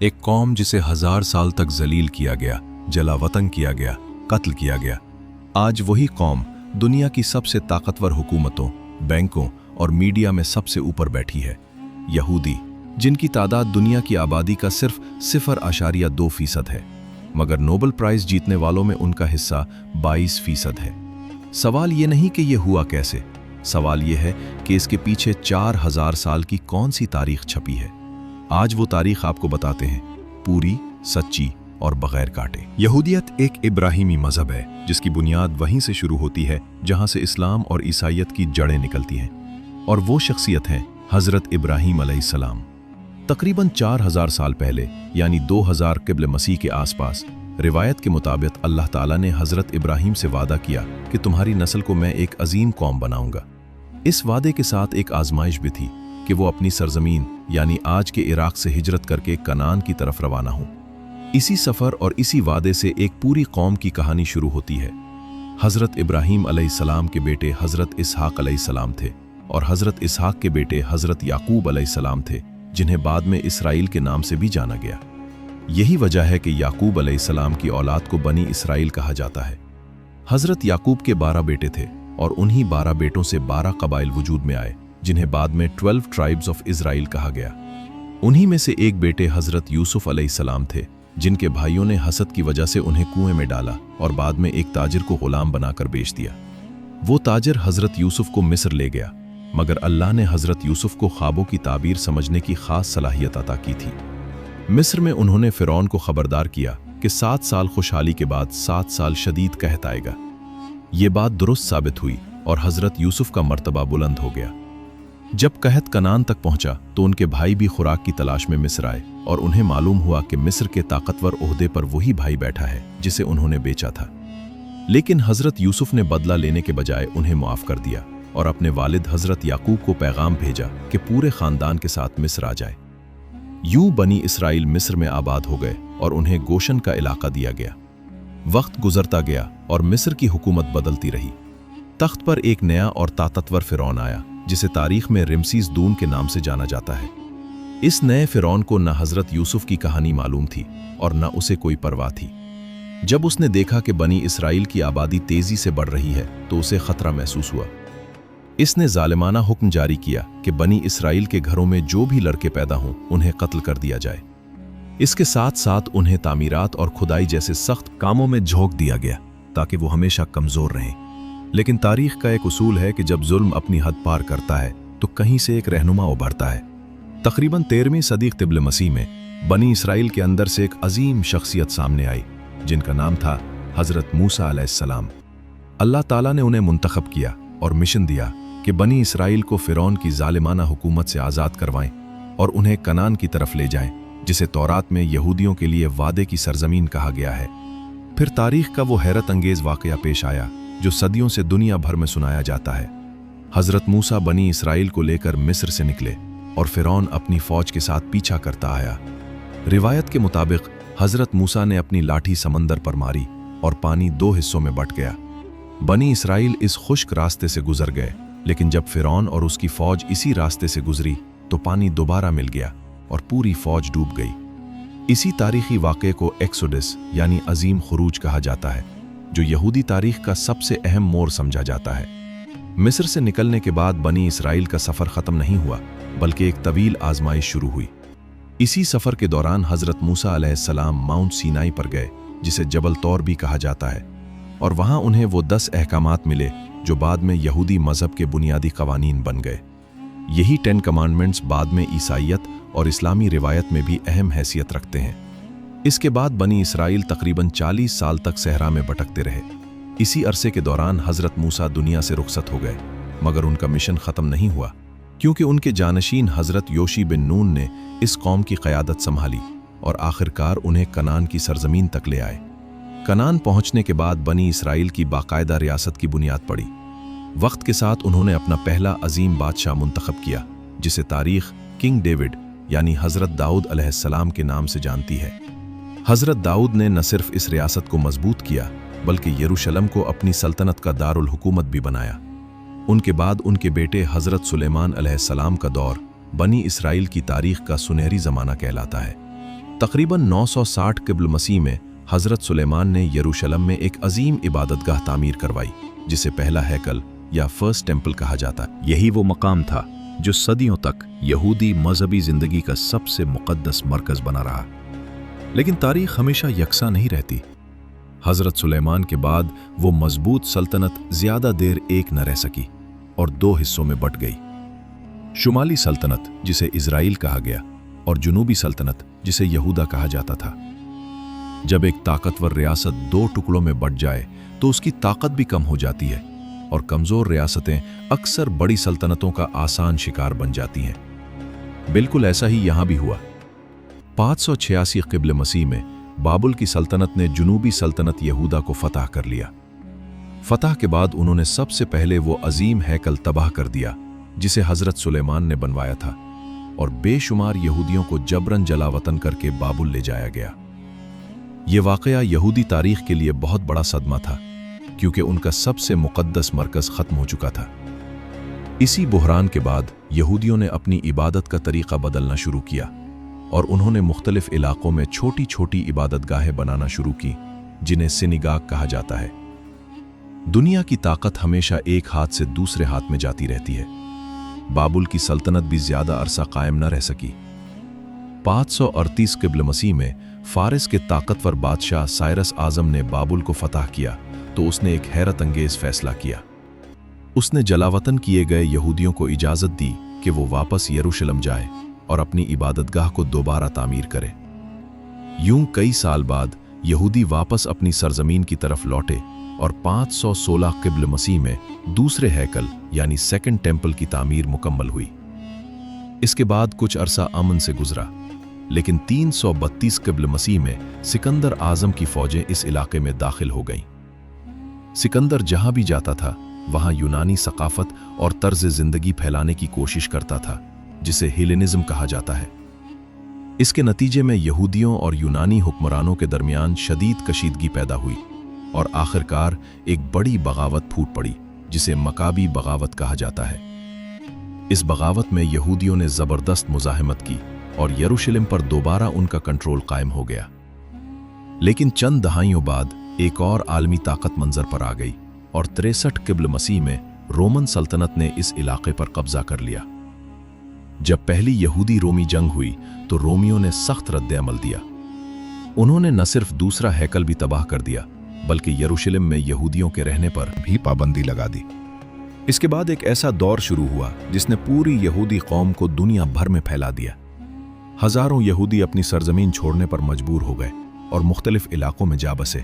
एक कौम जिसे 1000 साल तक जलील किया गया, जलावतन किया गया, कत्ल किया गया। आज वही कौम दुनिया की सबसे ताकतवर हुकूमतों, बैंकों और मीडिया में सबसे ऊपर बैठी है। यहूदी, जिनकी तादाद दुनिया की आबादी का सिर्फ 0.2% है, मगर नोबेल प्राइज जीतने वालों में उनका हिस्सा 22% है। सवाल ये नहीं कि ये हुआ कैसे, सवाल ये है कि इसके पीछे 4000 साल की कौन सी तारीख छपी है। आज वो तारीख आपको बताते हैं, पूरी, सच्ची और बगैर काटे। यहूदियत एक इब्राहिमी मजहब है जिसकी बुनियाद वहीं से शुरू होती है जहां से इस्लाम और ईसाईयत की जड़ें निकलती हैं, और वो शख्सियत हैं हज़रत इब्राहीम अलैहिस्सलाम। तकरीबन 4000 साल पहले यानी 2000 क़िब्ल मसीह के आसपास रिवायत के मुताबिक अल्लाह ताला ने हज़रत इब्राहीम से वादा किया कि तुम्हारी नस्ल को मैं एक अजीम कौम बनाऊंगा। इस वादे के साथ एक आजमाइश भी थी कि वो अपनी सरजमीन यानी आज के इराक से हिजरत करके कनान की तरफ रवाना हो। इसी सफ़र और इसी वादे से एक पूरी कौम की कहानी शुरू होती है। हज़रत इब्राहीम अलैहिस्सलाम के बेटे हज़रत इसहाक अलैहिस्सलाम थे, और हज़रत इसहाक के बेटे हज़रत याकूब अलैहिस्सलाम थे, जिन्हें बाद में इसराइल के नाम से भी जाना गया। यही वजह है कि याकूब अलैहिस्सलाम की औलाद को बनी इसराइल कहा जाता है। हज़रत याकूब के 12 बेटे थे, और उन्हीं 12 बेटों से 12 कबाइल वजूद में आए, जिन्हें बाद में 12 ट्राइब्स ऑफ इज़राइल कहा गया। उन्हीं में से एक बेटे हज़रत यूसुफ अलैहिस्सलाम थे, जिनके भाइयों ने हसद की वजह से उन्हें कुएं में डाला और बाद में एक ताजिर को गुलाम बनाकर बेच दिया। वो ताजिर हज़रत यूसुफ को मिस्र ले गया, मगर अल्लाह ने हज़रत यूसुफ को ख्वाबों की ताबीर समझने की खास सलाहियत अता की थी। मिस्र में उन्होंने फ़िरौन को खबरदार किया कि 7 साल खुशहाली के बाद 7 साल शदीद कहत आएगा। ये बात दुरुस्त साबित हुई और हज़रत यूसुफ का मर्तबा बुलंद हो गया। जब कहत कनान तक पहुंचा तो उनके भाई भी खुराक की तलाश में मिस्र आए, और उन्हें मालूम हुआ कि मिस्र के ताकतवर ओहदे पर वही भाई बैठा है जिसे उन्होंने बेचा था। लेकिन हज़रत यूसुफ ने बदला लेने के बजाय उन्हें माफ़ कर दिया और अपने वालिद हज़रत याकूब को पैगाम भेजा कि पूरे ख़ानदान के साथ मिस्र आ जाए। यूं बनी इसराइल मिस्र में आबाद हो गए और उन्हें गोशन का इलाका दिया गया। वक्त गुजरता गया और मिस्र की हुकूमत बदलती रही। तख्त पर एक नया और ताकतवर फ़िरौन आया, जिसे तारीख में रमसीस दून के नाम से जाना जाता है। इस नए फ़िरौन को न हज़रत यूसुफ की कहानी मालूम थी और न उसे कोई परवाह थी। जब उसने देखा कि बनी इसराइल की आबादी तेज़ी से बढ़ रही है तो उसे ख़तरा महसूस हुआ। इसने ज़ालिमाना हुक्म जारी किया कि बनी इसराइल के घरों में जो भी लड़के पैदा हों उन्हें कत्ल कर दिया जाए। इसके साथ साथ उन्हें तामीरात और खुदाई जैसे सख्त कामों में झोंक दिया गया ताकि वो हमेशा कमज़ोर रहें। लेकिन तारीख का एक उसूल है कि जब जुल्म अपनी हद पार करता है तो कहीं से एक रहनुमा उभरता है। तकरीबन 13वीं सदी क़िब्ल मसीह में बनी इसराइल के अंदर से एक अजीम शख्सियत सामने आई, जिनका नाम था हज़रत मूसा अलैहिस्सलाम। अल्लाह ताला ने उन्हें मुंतखब किया और मिशन दिया कि बनी इसराइल को फ़िरौन की ज़ालिमाना हुकूमत से आज़ाद करवाएं और उन्हें कनान की तरफ ले जाएं, जिसे तौरात में यहूदियों के लिए वादे की सरजमीन कहा गया है। फिर तारीख का वो हैरत अंगेज़ वाक़या पेश आया जो सदियों से दुनिया भर में सुनाया जाता है। हज़रत मूसा बनी इसराइल को लेकर मिस्र से निकले और फ़िरौन अपनी फ़ौज के साथ पीछा करता आया। रिवायत के मुताबिक हज़रत मूसा ने अपनी लाठी समंदर पर मारी और पानी 2 हिस्सों में बंट गया। बनी इसराइल इस खुश्क रास्ते से गुजर गए, लेकिन जब फ़िरौन और उसकी फ़ौज इसी रास्ते से गुजरी तो पानी दोबारा मिल गया और पूरी फ़ौज डूब गई। इसी तारीख़ी वाक़े को एक्सोडस यानी अजीम खुरूज कहा जाता है, जो यहूदी तारीख का सबसे अहम मोड़ समझा जाता है। मिस्र से निकलने के बाद बनी इसराइल का सफ़र ख़त्म नहीं हुआ, बल्कि एक तवील आजमाइश शुरू हुई। इसी सफ़र के दौरान हज़रत मूसा अलैहिस्सलाम माउंट सीनाई पर गए, जिसे जबल तौर भी कहा जाता है, और वहाँ उन्हें वो 10 अहकामात मिले जो बाद में यहूदी मज़हब के बुनियादी क़वानीन बन गए। यही 10 कमांडमेंट्स बाद में ईसाईयत और इस्लामी रिवायत में भी अहम हैसियत रखते हैं। इसके बाद बनी इसराइल तकरीबन 40 साल तक सहरा में भटकते रहे। इसी अरसे के दौरान हज़रत मूसा दुनिया से रुखसत हो गए, मगर उनका मिशन ख़त्म नहीं हुआ, क्योंकि उनके जानशीन हज़रत योशी बिन नून ने इस कौम की क़यादत संभाली और आखिरकार उन्हें कनान की सरजमीन तक ले आए। कनान पहुँचने के बाद बनी इसराइल की बाकायदा रियासत की बुनियाद पड़ी। वक्त के साथ उन्होंने अपना पहला अजीम बादशाह मुंतखब किया, जिसे तारीख़ किंग डेविड यानी हज़रत दाऊद अलैहिस्सलाम के नाम से जानती है। हज़रत दाऊद ने न सिर्फ इस रियासत को मजबूत किया, बल्कि यरूशलेम को अपनी सल्तनत का दारुल हुकूमत भी बनाया। उनके बाद उनके बेटे हज़रत सुलेमान अलैहिस्सलाम का दौर बनी इसराइल की तारीख का सुनहरी ज़माना कहलाता है। तकरीबन 960 क़िब्ल मसीह में हज़रत सुलेमान ने यरूशलेम में एक अजीम इबादतगाह तामीर करवाई, जिसे पहला हैकल या फर्स्ट टेम्पल कहा जाता। यही वो मकाम था जो सदियों तक यहूदी मजहबी जिंदगी का सबसे मुक़द्दस मरकज़ बना रहा। लेकिन तारीख हमेशा यकसा नहीं रहती। हज़रत सुलेमान के बाद वो मजबूत सल्तनत ज़्यादा देर एक न रह सकी और दो हिस्सों में बट गई। शुमाली सल्तनत, जिसे इज़राइल कहा गया, और जुनूबी सल्तनत, जिसे यहूदा कहा जाता था। जब एक ताकतवर रियासत दो टुकड़ों में बट जाए तो उसकी ताकत भी कम हो जाती है और कमज़ोर रियासतें अक्सर बड़ी सल्तनतों का आसान शिकार बन जाती हैं। बिल्कुल ऐसा ही यहाँ भी हुआ। 586 क़िब्ल मसीह में बाबुल की सल्तनत ने जुनूबी सल्तनत यहूदा को फतह कर लिया। फतह के बाद उन्होंने सबसे पहले वो अजीम हैकल तबाह कर दिया जिसे हज़रत सुलेमान ने बनवाया था, और बेशुमार यहूदियों को जबरन जलावतन करके बाबुल ले जाया गया। ये वाक़या यहूदी तारीख के लिए बहुत बड़ा सदमा था, क्योंकि उनका सबसे मुक़द्दस मरकज़ ख़त्म हो चुका था। इसी बुहरान के बाद यहूदियों ने अपनी इबादत का तरीक़ा बदलना शुरू किया और उन्होंने मुख्तलिफ इलाक़ों में छोटी छोटी इबादतगाहें बनाना शुरू की, जिन्हें सिनेगाग कहा जाता है। दुनिया की ताकत हमेशा एक हाथ से दूसरे हाथ में जाती रहती है। बाबुल की सल्तनत भी ज़्यादा अरसा कायम न रह सकी। 538 क़िब्ल मसीह में फारिस के ताकतवर बादशाह साइरस आज़म ने बाबुल को फतह किया तो उसने एक हैरत अंगेज़ फैसला किया। उसने जलावतन किए गए यहूदियों को इजाज़त दी कि वो वापस यरूशलेम जाए और अपनी इबादतगाह को दोबारा तामीर करे। यूं कई साल बाद यहूदी वापस अपनी सरजमीन की तरफ लौटे और 516 क़िब्ल मसीह में दूसरे हैकल यानी सेकंड टेम्पल की तामीर मुकम्मल हुई। इसके बाद कुछ अरसा अमन से गुजरा, लेकिन 332 क़िब्ल मसीह में सिकंदर आज़म की फ़ौजें इस इलाके में दाखिल हो गईं। सिकंदर जहां भी जाता था वहां यूनानी सकाफत और तर्ज ज़िंदगी फैलाने की कोशिश करता था, जिसे हेलेनिज्म कहा जाता है। इसके नतीजे में यहूदियों और यूनानी हुक्मरानों के दरमियान शदीद कशीदगी पैदा हुई और आखिरकार एक बड़ी बगावत फूट पड़ी, जिसे मकाबी बगावत कहा जाता है। इस बगावत में यहूदियों ने ज़बरदस्त मुज़ाहिमत की और यरूशलेम पर दोबारा उनका कंट्रोल कायम हो गया। लेकिन चंद दहाइयों बाद एक और आलमी ताकत मंजर पर आ गई और 63 क़िब्ल मसीह में रोमन सल्तनत ने इस इलाके पर कब्जा कर लिया। जब पहली यहूदी रोमी जंग हुई तो रोमियों ने सख्त रद्द-ए-अमल दिया। उन्होंने न सिर्फ दूसरा हैकल भी तबाह कर दिया, बल्कि यरूशलेम में यहूदियों के रहने पर भी पाबंदी लगा दी। इसके बाद एक ऐसा दौर शुरू हुआ जिसने पूरी यहूदी कौम को दुनिया भर में फैला दिया। हजारों यहूदी अपनी सरजमीन छोड़ने पर मजबूर हो गए और मुख्तलिफ इलाकों में जा बसे।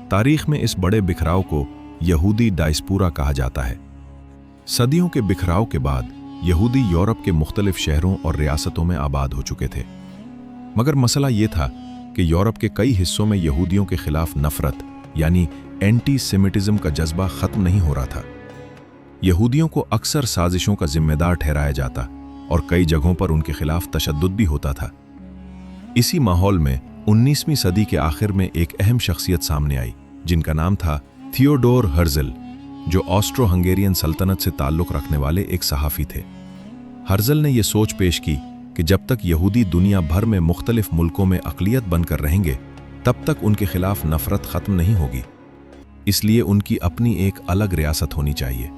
तारीख में इस बड़े बिखराव को यहूदी डायस्पोरा कहा जाता है। सदियों के बिखराव के बाद यहूदी यूरोप के मुख्तलिफ शहरों और रियासतों में आबाद हो चुके थे, मगर मसला ये था कि यूरोप के कई हिस्सों में यहूदियों के खिलाफ नफरत यानी एंटी सेमिटिज्म का जज्बा ख़त्म नहीं हो रहा था। यहूदियों को अक्सर साजिशों का जिम्मेदार ठहराया जाता और कई जगहों पर उनके खिलाफ तशद्दुद भी होता था। इसी माहौल में 19वीं सदी के आखिर में एक अहम शख्सियत सामने आई, जिनका नाम था थियोडोर हर्ज़ल, जो ऑस्ट्रो हंगेरियन सल्तनत से ताल्लुक़ रखने वाले एक सहाफ़ी थे। हर्ज़ल ने यह सोच पेश की कि जब तक यहूदी दुनिया भर में मुख्तलिफ मुल्कों में अक़लियत बनकर रहेंगे, तब तक उनके खिलाफ नफ़रत ख़त्म नहीं होगी। इसलिए उनकी अपनी एक अलग रियासत होनी चाहिए।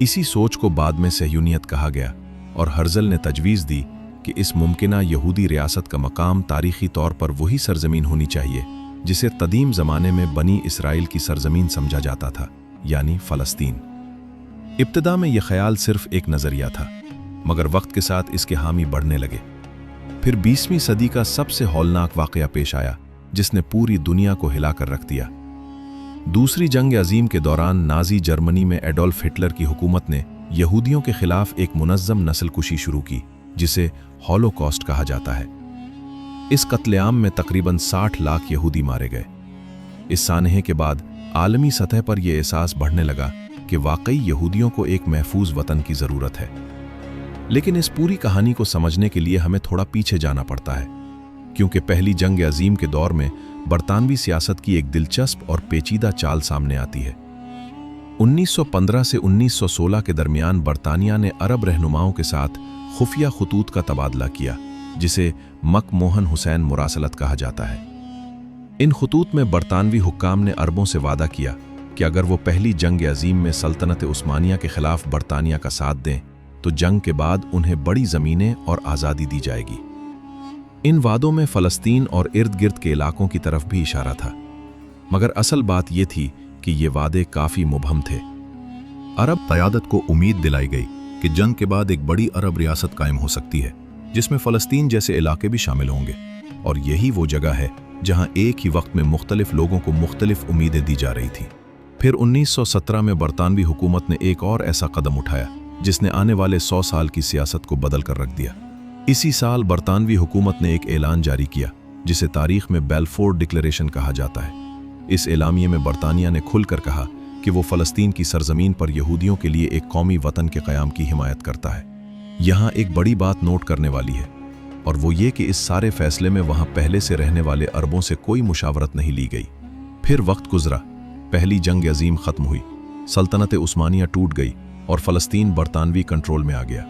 इसी सोच को बाद में सहयूनियत कहा गया और हर्ज़ल ने तजवीज़ दी कि इस मुमकिना यहूदी रियासत का मकाम तारीख़ी तौर पर वही सरजमीन होनी चाहिए जिसे कदीम ज़माने में बनी इसराइल की सरजमीन समझा जाता था, यानी फ़लस्तीन। इब्तिदा में यह ख्याल सिर्फ एक नज़रिया था, मगर वक्त के साथ इसके हामी बढ़ने लगे। फिर 20वीं सदी का सबसे हौलनाक वाक़या पेश आया, जिसने पूरी दुनिया को हिलाकर रख दिया। दूसरी जंग अजीम के दौरान नाज़ी जर्मनी में एडोल्फ हिटलर की हुकूमत ने यहूदियों के खिलाफ एक मुनज़्ज़म नस्लकुशी शुरू की, जिसे हॉलोकॉस्ट कहा जाता है। इस कत्लेआम में तकरीबन 60 लाख यहूदी मारे गए। इस सानहे के बाद आलमी सतह पर यह एहसास बढ़ने लगा कि वाकई यहूदियों को एक महफूज वतन की ज़रूरत है। लेकिन इस पूरी कहानी को समझने के लिए हमें थोड़ा पीछे जाना पड़ता है, क्योंकि पहली जंग अजीम के दौर में बरतानवी सियासत की एक दिलचस्प और पेचीदा चाल सामने आती है। 1915 से 1916 के दरमियान बरतानिया ने अरब रहनुमाओं के साथ खुफिया खतूत का तबादला किया, जिसे मकमोहन हुसैन मुरासलत कहा जाता है। इन खतूत में बरतानवी हुक्काम ने अरबों से वादा किया कि अगर वो पहली जंग अजीम में सल्तनत उस्मानिया के खिलाफ बरतानिया का साथ दें तो जंग के बाद उन्हें बड़ी ज़मीनें और आज़ादी दी जाएगी। इन वादों में फ़लस्तीन और इर्द गिर्द के इलाकों की तरफ भी इशारा था, मगर असल बात ये थी कि ये वादे काफ़ी मुबहम थे। अरब क़यादत को उम्मीद दिलाई गई कि जंग के बाद एक बड़ी अरब रियासत कायम हो सकती है जिसमें फ़लस्तीन जैसे इलाके भी शामिल होंगे, और यही वो जगह है जहां एक ही वक्त में मुख्तलिफ लोगों को मुख्तलिफ उम्मीदें दी जा रही थीं। फिर 1917 में बरतानवी हुकूमत ने एक और ऐसा कदम उठाया जिसने आने वाले 100 साल की सियासत को बदल कर रख दिया। इसी साल बरतानवी हुकूमत ने एक ऐलान जारी किया जिसे तारीख में बेलफोर डिक्लेरेशन कहा जाता है। इस एलामिये में बरतानिया ने खुलकर कहा कि वो फ़लस्तीन की सरजमीन पर यहूदियों के लिए एक कौमी वतन के क़याम की हिमायत करता है। यहाँ एक बड़ी बात नोट करने वाली है, और वो ये कि इस सारे फैसले में वहाँ पहले से रहने वाले अरबों से कोई मुशावरत नहीं ली गई। फिर वक्त गुजरा, पहली जंग अजीम ख़त्म हुई, सल्तनत उस्मानिया टूट गई और फ़लस्तीन बरतानवी कंट्रोल में आ गया।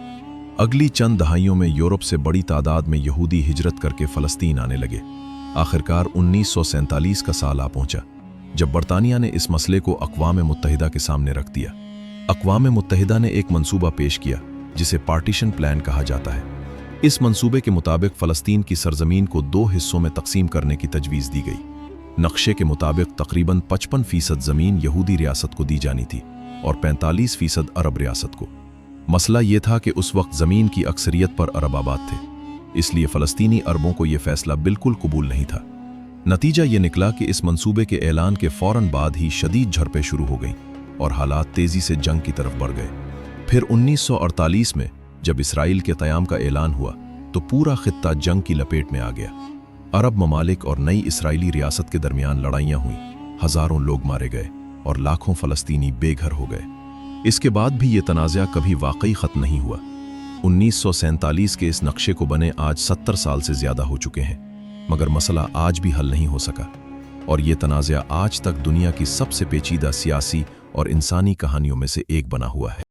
अगली चंद दहाइयों में यूरोप से बड़ी तादाद में यहूदी हिजरत करके फ़लस्तीन आने लगे। आखिरकार 1947 का साल आ पहुंचा जब बरतानिया ने इस मसले को अक़वाम मुत्तहिदा के सामने रख दिया। अक़वाम मुत्तहिदा ने एक मंसूबा पेश किया जिसे पार्टीशन प्लान कहा जाता है। इस मंसूबे के मुताबिक फ़लस्तीन की सरजमीन को 2 हिस्सों में तकसीम करने की तजवीज़ दी गई। नक्शे के मुताबिक तकरीबन 55% ज़मीन यहूदी रियासत को दी जानी थी और 45% अरब रियासत को। मसला ये था कि उस वक्त ज़मीन की अक्सरियत पर अरब आबाद थे, इसलिए फ़लस्तीनी अरबों को यह फ़ैसला बिल्कुल कबूल नहीं था। नतीजा ये निकला कि इस मंसूबे के ऐलान के फ़ौरन बाद ही शदीद झड़पें शुरू हो गईं और हालात तेज़ी से जंग की तरफ बढ़ गए। फिर 1948 में जब इसराइल के क़याम का ऐलान हुआ तो पूरा खित्ता जंग की लपेट में आ गया। अरब ममालिक और नई इसराइली रियासत के दरमियान लड़ाइयाँ हुईं, हज़ारों लोग मारे गए और लाखों फ़लस्तीनी बेघर हो गए। इसके बाद भी ये तनाज़ा कभी वाकई ख़त्म नहीं हुआ। 1947 के इस नक्शे को बने आज 70 साल से ज़्यादा हो चुके हैं, मगर मसला आज भी हल नहीं हो सका, और ये तनाज़ा आज तक दुनिया की सबसे पेचीदा सियासी और इंसानी कहानियों में से एक बना हुआ है।